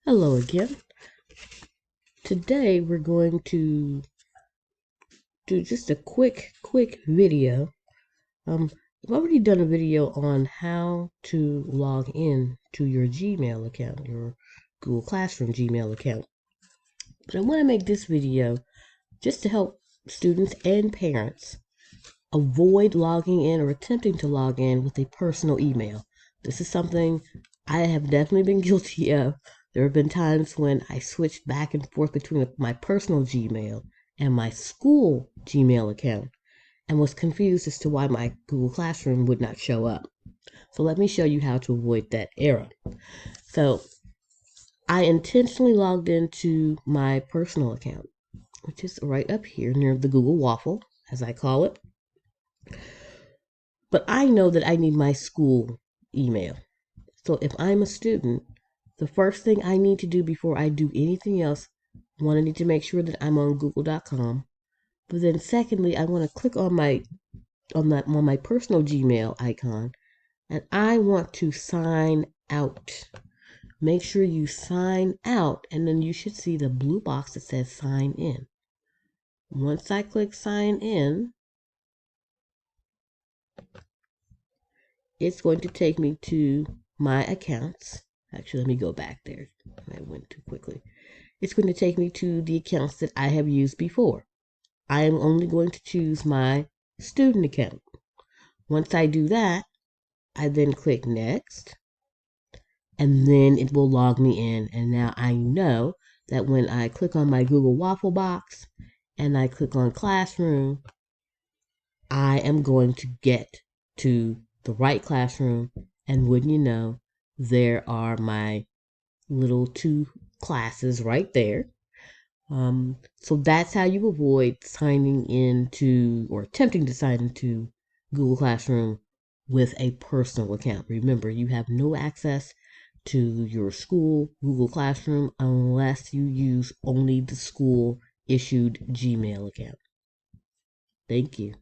Hello again. Today we're going to do just a quick video. I've already done a video on how to log in to your Gmail account, your Google Classroom Gmail account. But I want to make this video just to help students and parents avoid logging in or attempting to log in with a personal email. This is something I have definitely been guilty of. There have been times when I switched back and forth between my personal Gmail and my school Gmail account and was confused as to why my Google Classroom would not show up. So let me show you how to avoid that error. So I intentionally logged into my personal account, which is right up here near the Google Waffle, as I call it. But I know that I need my school email. So if I'm a student, the first thing I need to do before I do anything else, I need to make sure that I'm on google.com. But then secondly, I want to click on my personal Gmail icon, and I want to sign out. Make sure you sign out, and then you should see the blue box that says sign in. Once I click sign in, it's going to take me to my accounts. Actually, let me go back there. I went too quickly. It's going to take me to the accounts that I have used before. I am only going to choose my student account. Once I do that, I then click next, and then it will log me in. And now I know that when I click on my Google Waffle box and I click on Classroom, I am going to get to the right classroom, and wouldn't you know, there are my little two classes right there. So that's how you avoid signing into or attempting to sign into Google Classroom with a personal account. Remember, you have no access to your school Google Classroom unless you use only the school issued Gmail account. Thank you.